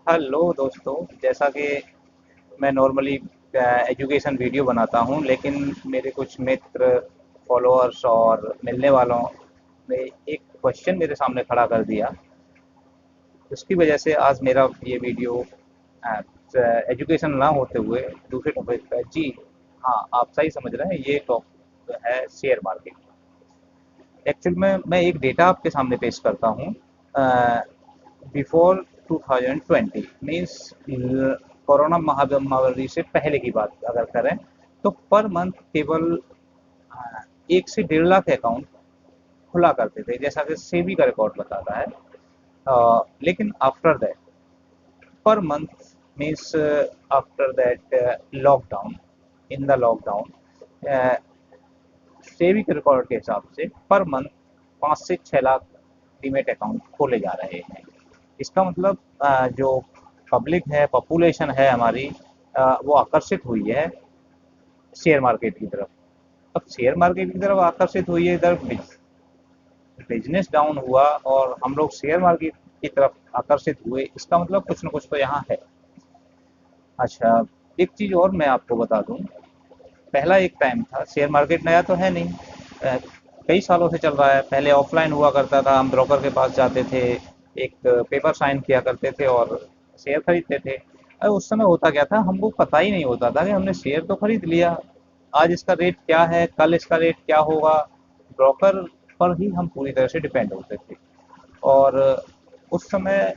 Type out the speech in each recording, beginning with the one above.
Hello दोस्तों। जैसा कि मैं नॉर्मली एजुकेशन वीडियो बनाता हूं, लेकिन मेरे कुछ मित्र, फॉलोअर्स और मिलने वालों ने एक क्वेश्चन मेरे सामने खड़ा कर दिया। उसकी वजह से आज मेरा ये वीडियो एजुकेशन ना होते हुए दूसरे टॉपिक पे। जी हाँ, आप सही समझ रहे हैं, ये टॉपिक है शेयर मार्केट। एक्चुअल में मैं एक डेटा आपके सामने पेश करता हूँ। बिफोर 2020 मीन्स कोरोना महामारी से पहले की बात अगर करें, तो पर मंथ केवल 1 से 1.5 लाख अकाउंट खुला करते थे, जैसा कि सेबी का रिकॉर्ड बताता है। लेकिन after that, per month means after that lockdown, in the lockdown, SEBI के रिकॉर्ड के हिसाब से पर मंथ 5 से 6 लाख डीमेट अकाउंट खोले जा रहे हैं। इसका मतलब जो पब्लिक है, पॉपुलेशन है हमारी, वो आकर्षित हुई है शेयर मार्केट की तरफ। अब शेयर मार्केट की तरफ आकर्षित हुई है, इधर बिजनेस डाउन हुआ और हम लोग शेयर मार्केट की तरफ आकर्षित हुए, इसका मतलब कुछ ना कुछ तो यहाँ है। अच्छा, एक चीज़ और मैं आपको बता दूं। पहला एक टाइम था, शेयर मार्केट नया तो है नहीं, अ, कई सालों से चल रहा है। पहले ऑफलाइन हुआ करता था, हम ब्रोकर के पास जाते थे, एक पेपर साइन किया करते थे और शेयर खरीदते थे। उस समय होता क्या था, हमको पता ही नहीं होता था कि हमने शेयर तो खरीद लिया, आज इसका रेट क्या है, कल इसका रेट क्या होगा। ब्रोकर पर ही हम पूरी तरह से डिपेंड होते थे। और उस समय,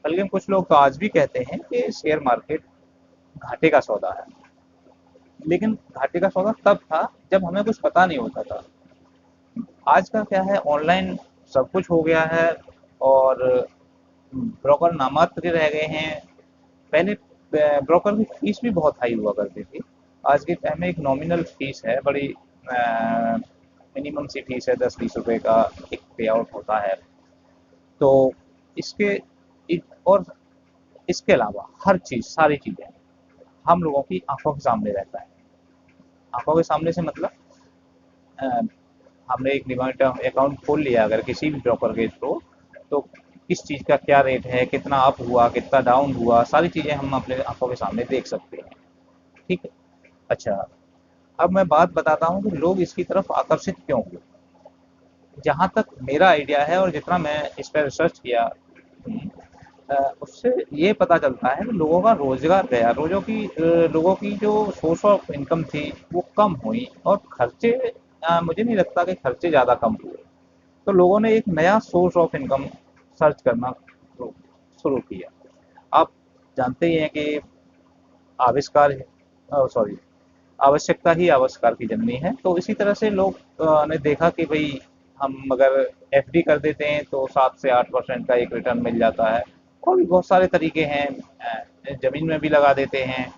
बल्कि कुछ लोग तो आज भी कहते हैं कि शेयर मार्केट घाटे का सौदा है। लेकिन घाटे का सौदा तब था जब हमें कुछ पता नहीं होता था। आज का क्या है, ऑनलाइन सब कुछ हो गया है और ब्रोकर नामात्र रह गए हैं। पहले ब्रोकर की फीस भी बहुत हाई हुआ करती थी। आज के टाइम में एक नॉमिनल फीस है, बड़ी मिनिमम सी फीस है, 10-20 रुपए का एक पे आउट होता है। तो इसके और इसके अलावा हर चीज़, सारी चीज़ें हम लोगों की आंखों के सामने रहता है। आंखों के सामने से मतलब, अ, हमने एक डिमांड अकाउंट खोल लिया अगर किसी भी ब्रोकर के थ्रू, तो किस चीज़ का क्या रेट है, कितना अप हुआ, कितना डाउन हुआ, सारी चीज़ें हम अपने आंखों के सामने देख सकते हैं। ठीक है। अच्छा, अब मैं बात बताता हूँ कि लोग इसकी तरफ आकर्षित क्यों हुए। जहाँ तक मेरा आइडिया है और जितना मैं इस पर रिसर्च किया, उससे ये पता चलता है कि लोगों का रोजगार गया, लोगों की जो सोर्स ऑफ इनकम थी वो कम हुई और खर्चे, मुझे नहीं लगता कि खर्चे ज़्यादा कम हुए। तो लोगों ने एक नया सोर्स ऑफ इनकम सर्च करना शुरू किया। आप जानते ही हैं कि आविष्कार, सॉरी, आवश्यकता ही आविष्कार की जननी है। तो इसी तरह से लोग ने देखा कि भाई, हम अगर एफडी कर देते हैं तो 7 से 8% का एक रिटर्न मिल जाता है। और भी बहुत सारे तरीके हैं, जमीन में भी लगा देते हैं,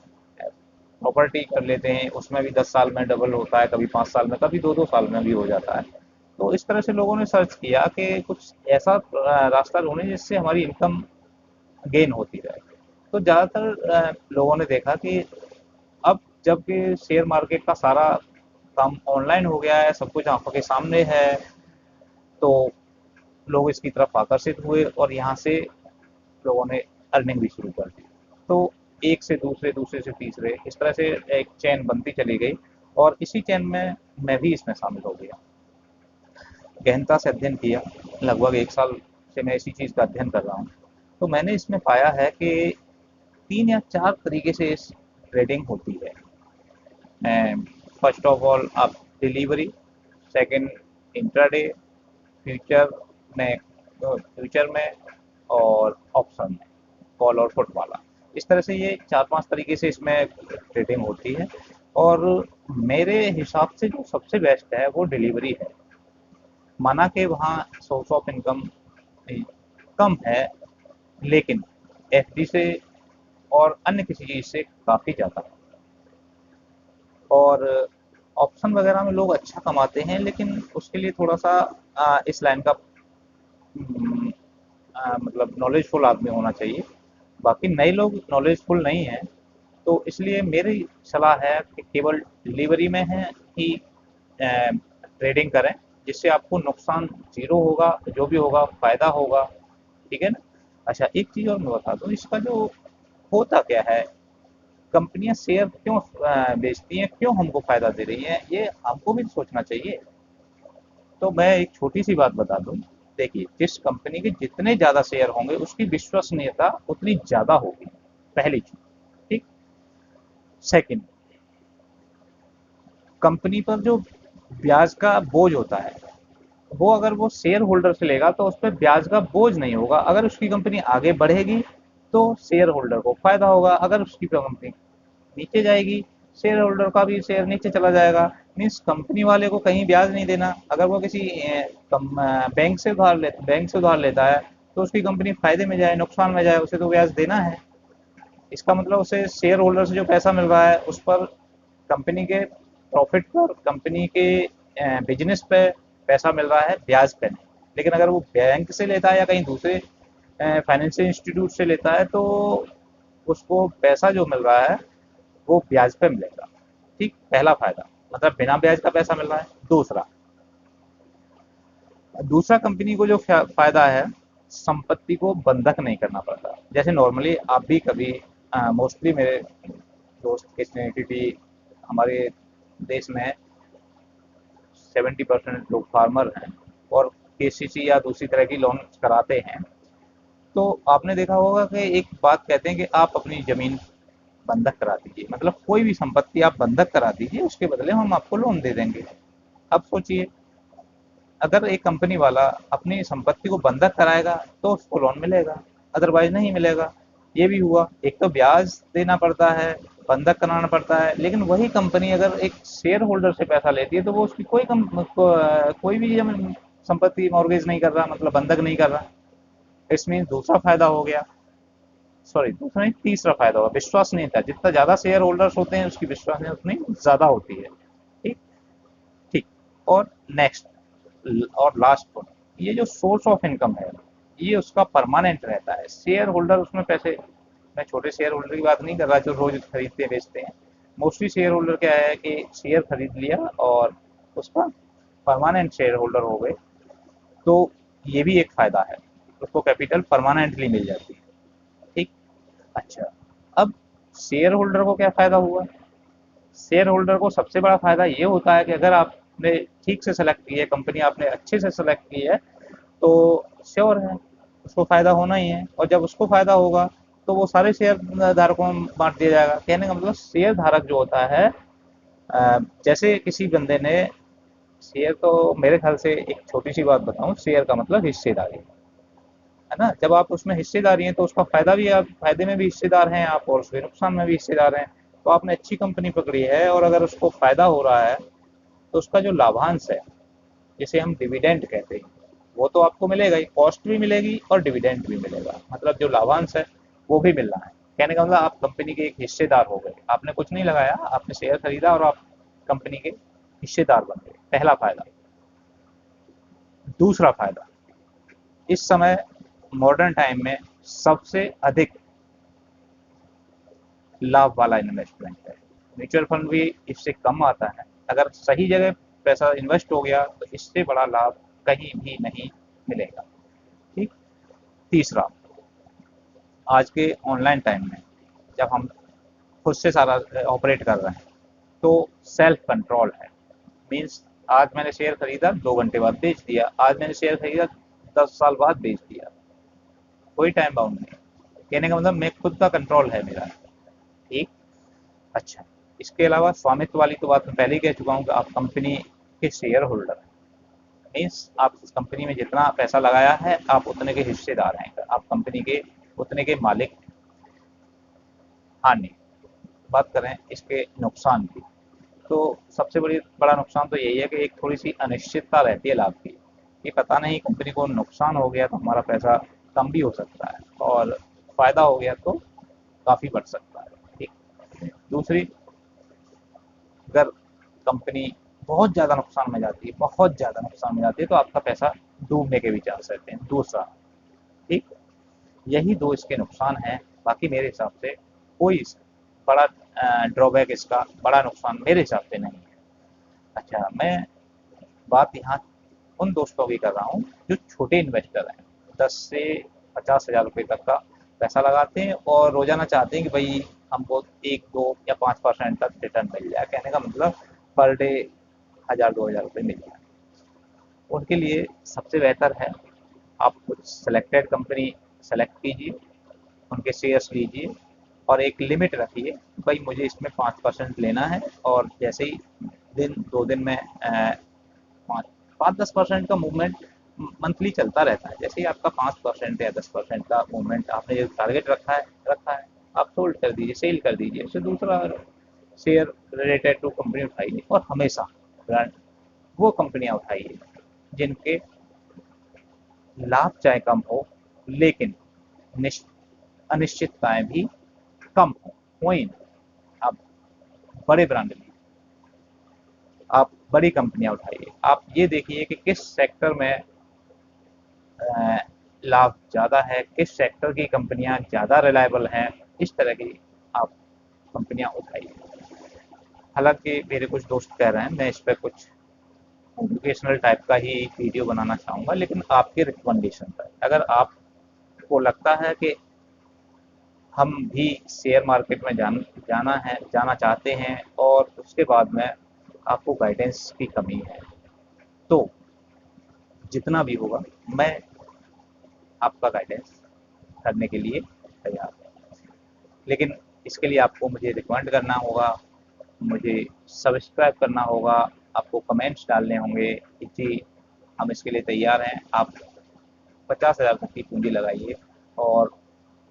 प्रॉपर्टी कर लेते हैं, उसमें भी 10 साल में डबल होता है, कभी 5 साल में, कभी 2-2 साल में भी हो जाता है। तो इस तरह से लोगों ने सर्च किया कि कुछ ऐसा रास्ता ढूंढे जिससे हमारी इनकम गेन होती रहे। तो ज़्यादातर लोगों ने देखा कि अब जबकि शेयर मार्केट का सारा काम ऑनलाइन हो गया है, सब कुछ आंखों के सामने है, तो लोग इसकी तरफ आकर्षित हुए और यहाँ से लोगों ने अर्निंग भी शुरू कर दी। तो एक से दूसरे, दूसरे से तीसरे, इस तरह से एक चेन बनती चली गई और इसी चेन में मैं भी इसमें शामिल हो गया। गहनता से अध्ययन किया, लगभग 1 साल से मैं इसी चीज़ का अध्ययन कर रहा हूँ। तो मैंने इसमें पाया है कि 3 या 4 तरीके से इस ट्रेडिंग होती है। फर्स्ट ऑफ ऑल आप डिलीवरी, सेकंड इंट्राडे, फ्यूचर में फ्यूचर में और ऑप्शन में, कॉल और पुट वाला। इस तरह से ये 4-5 तरीके से इसमें ट्रेडिंग होती है। और मेरे हिसाब से जो सबसे बेस्ट है वो डिलीवरी है। माना कि वहाँ सोर्स ऑफ इनकम कम है, लेकिन एफडी से और अन्य किसी चीज़ से काफ़ी ज़्यादा। और ऑप्शन वगैरह में लोग अच्छा कमाते हैं, लेकिन उसके लिए थोड़ा सा इस लाइन का हम्म, मतलब नॉलेजफुल आदमी होना चाहिए। बाकी नए लोग नॉलेजफुल नहीं हैं, तो इसलिए मेरी सलाह है कि केवल डिलीवरी में है ही ट्रेडिंग करें, जिससे आपको नुकसान जीरो होगा, जो भी होगा फ़ायदा होगा। ठीक है ना। अच्छा, एक चीज़ और मैं बता दूँ, इसका जो होता क्या है, कंपनियां शेयर क्यों बेचती हैं, क्यों हमको फायदा दे रही हैं, ये हमको भी सोचना चाहिए। तो मैं एक छोटी सी बात बता दूं, देखिए जिस कंपनी के जितने ज़्यादा शेयर होंगे उसकी विश्वसनीयता उतनी ज़्यादा होगी, पहली चीज। ठीक। सेकंड, कंपनी पर जो ब्याज का बोझ होता है, वो अगर वो शेयर होल्डर से लेगा तो उस पर ब्याज का बोझ नहीं होगा। अगर उसकी कंपनी आगे बढ़ेगी तो शेयर होल्डर को फायदा होगा, अगर उसकी कंपनी नीचे जाएगी, शेयर होल्डर का भी शेयर नीचे चला जाएगा। मीन्स कंपनी वाले को कहीं ब्याज नहीं देना। अगर वो किसी बैंक से उधार लेता है तो उसकी कंपनी फायदे में जाए नुकसान में जाए, उसे तो ब्याज देना है। इसका मतलब उसे शेयर होल्डर से जो पैसा मिल रहा है उस पर, कंपनी के प्रॉफिट पर, कंपनी के बिजनेस पे पैसा मिल रहा है, ब्याज पे नहीं। लेकिन अगर वो बैंक से लेता है या कहीं दूसरे फाइनेंशियल इंस्टीट्यूट से लेता है तो उसको पैसा जो मिल रहा है वो ब्याज पे मिलेगा। ठीक, पहला फायदा, मतलब बिना ब्याज का पैसा मिल रहा है। दूसरा, दूसरा कंपनी को जो फायदा है, संपत्ति को बंधक नहीं करना पड़ता। जैसे नॉर्मली आप भी कभी, मोस्टली मेरे दोस्त कहते हैं, क्योंकि हमारे देश में 70% लोग फार्मर हैं और केसीसी या दूसरी तरह की लोन कराते हैं। तो आपने देखा होगा कि एक बात कहते हैं कि आप अपनी जमीन बंधक करा दीजिए, मतलब कोई भी संपत्ति आप बंधक करा दीजिए, उसके बदले हम आपको लोन दे देंगे। अब सोचिए, अगर एक कंपनी वाला अपनी संपत्ति को बंधक कराएगा तो उसको लोन मिलेगा, अदरवाइज नहीं मिलेगा। ये भी हुआ, एक तो ब्याज देना पड़ता है, बंधक कराना पड़ता है। लेकिन वही कंपनी अगर एक शेयर होल्डर से पैसा लेती है तो वो उसकी कोई भी संपत्ति मॉर्गेज नहीं कर रहा, मतलब बंधक नहीं कर रहा। इसमें दूसरा फायदा हो गया। सॉरी, दूसरा नहीं, तीसरा फायदा हुआ, विश्वसनीयता। जितना ज्यादा शेयर होल्डर्स होते हैं उसकी विश्वसनीयता उतनी ज्यादा होती है। ठीक। ठीक। और नेक्स्ट और लास्ट पॉइंट, ये जो सोर्स ऑफ इनकम है ये उसका परमानेंट रहता है। शेयर होल्डर उसमें पैसे, मैं छोटे शेयर होल्डर की बात नहीं कर रहा जो रोज खरीदते बेचते हैं। मोस्टली शेयर होल्डर क्या है कि शेयर खरीद लिया और उसका परमानेंट शेयर होल्डर हो गए, तो ये भी एक फायदा है, उसको कैपिटल परमानेंटली मिल जाती है। ठीक। अच्छा, अब शेयर होल्डर को क्या फायदा हुआ? शेयर होल्डर को सबसे बड़ा फायदा ये होता है कि अगर आपने ठीक से सेलेक्ट की है कंपनी, आपने अच्छे से सेलेक्ट की है, तो श्योर है उसको फायदा होना ही है। और जब उसको फायदा होगा तो वो सारे शेयर धारकों में बांट दिया जाएगा। कहने का मतलब शेयर धारक जो होता है, जैसे किसी बंदे ने शेयर, तो मेरे ख्याल से एक छोटी सी बात बताऊं, शेयर का मतलब हिस्सेदारी है ना। जब आप उसमें हिस्सेदारी हैं तो उसका फायदा भी, आप फायदे में भी हिस्सेदार हैं आप, और उसके नुकसान में भी हिस्सेदार हैं। तो आपने अच्छी कंपनी पकड़ी है और अगर उसको फायदा हो रहा है तो उसका जो लाभांश है, जिसे हम डिविडेंड कहते हैं, वो तो आपको मिलेगा ही, कॉस्ट भी मिलेगी और डिविडेंड भी मिलेगा। मतलब जो लाभांश है वो भी मिल रहा है। कहने का मतलब आप कंपनी के एक हिस्सेदार हो गए, आपने कुछ नहीं लगाया, आपने शेयर खरीदा और आप कंपनी के हिस्सेदार बन गए। पहला फायदा। दूसरा फायदा, इस समय मॉडर्न टाइम में सबसे अधिक लाभ वाला इन्वेस्टमेंट है। म्यूचुअल फंड भी इससे कम आता है। अगर सही जगह पैसा इन्वेस्ट हो गया तो इससे बड़ा लाभ कहीं भी नहीं मिलेगा। ठीक। तीसरा, आज के ऑनलाइन टाइम में जब हम खुद से सारा ऑपरेट कर रहे हैं तो सेल्फ कंट्रोल है। मीन्स आज मैंने शेयर खरीदा, 2 घंटे बाद बेच दिया, आज मैंने शेयर खरीदा, 10 साल बाद बेच दिया, कोई टाइम बाउंड नहीं। कहने का मतलब मैं खुद का कंट्रोल है मेरा। ठीक। अच्छा, इसके अलावा स्वामित्व वाली तो बात मैं पहले ही कह चुका हूँ कि आप कंपनी के शेयर होल्डर, मीन्स आप उस कंपनी में जितना पैसा लगाया है आप उतने के हिस्सेदार हैं, आप कंपनी के उतने के मालिक। हानि, बात करें इसके नुकसान की, तो सबसे बड़ा नुकसान तो यही है कि एक थोड़ी सी अनिश्चितता रहती है लाभ की, कि पता नहीं कंपनी को नुकसान हो गया तो हमारा पैसा कम भी हो सकता है और फायदा हो गया तो काफी बढ़ सकता है। ठीक। दूसरी, अगर कंपनी बहुत ज़्यादा नुकसान में जाती है, बहुत ज़्यादा नुकसान में जाती है, तो आपका पैसा डूबने के भी चांस रहते हैं। दूसरा। ठीक। यही दो इसके नुकसान हैं। बाकी मेरे हिसाब से कोई बड़ा ड्रॉबैक, इसका बड़ा नुकसान मेरे हिसाब से नहीं है। अच्छा, मैं बात यहाँ उन दोस्तों की कर रहा हूँ जो छोटे इन्वेस्टर हैं, 10 से 50,000 रुपये तक का पैसा लगाते हैं और रोजाना चाहते हैं कि भाई हमको 1, 2 या 5% तक रिटर्न मिल जाए। कहने का मतलब पर डे 1,000, 2,000 रुपये मिल जाए। उनके लिए सबसे बेहतर है आप कुछ सिलेक्टेड कंपनी सेलेक्ट कीजिए, उनके शेयर्स लीजिए और एक लिमिट रखिए, भाई मुझे इसमें 5% लेना है। और जैसे ही दिन 2 दिन में 5-10% का मूवमेंट मंथली चलता रहता है। जैसे ही आपका 5% या 10% का मूवमेंट आपने जो टारगेट रखा है आप होल्ड कर दीजिए, सेल कर दीजिए, उससे दूसरा शेयर रिलेटेड टू कंपनी उठाइए। और हमेशा ब्रांड वो कंपनियां उठाइए जिनके लाभ चाहे कम हो लेकिन अनिश्चितताएं भी कम हो ही ना। आप बड़े ब्रांड लीजिए, आप बड़ी कंपनियां उठाइए। आप ये देखिए कि किस सेक्टर में लाभ ज़्यादा है, किस सेक्टर की कंपनियां ज़्यादा रिलायबल हैं, इस तरह की आप कंपनियां उठाइए। हालांकि मेरे कुछ दोस्त कह रहे हैं मैं इस पर कुछ मोटिवेशनल टाइप का ही वीडियो बनाना चाहूँगा, लेकिन आपके रिकमेंडेशन पर अगर आपको लगता है कि हम भी शेयर मार्केट में जाना चाहते हैं और उसके बाद में आपको गाइडेंस की कमी है, तो जितना भी होगा मैं आपका गाइडेंस करने के लिए तैयार हूँ। लेकिन इसके लिए आपको मुझे रिकमेंड करना होगा, मुझे सब्सक्राइब करना होगा, आपको कमेंट्स डालने होंगे कि जी हम इसके लिए तैयार हैं। आप 50,000 तक की पूंजी लगाइए और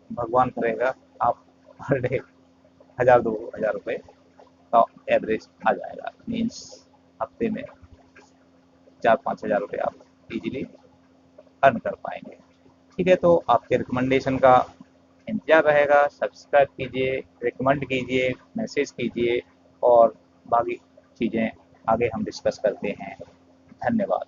भगवान करेगा आप पर डे 1,000-2,000 रुपये का एवरेज आ जाएगा। मीन्स हफ्ते में 4-5 हज़ार रुपये आप इजीली अर्न कर पाएंगे। ठीक है, तो आपके रिकमेंडेशन का इंतजार रहेगा। सब्सक्राइब कीजिए, रिकमेंड कीजिए, मैसेज कीजिए और बाकी चीज़ें आगे हम डिस्कस करते हैं। धन्यवाद।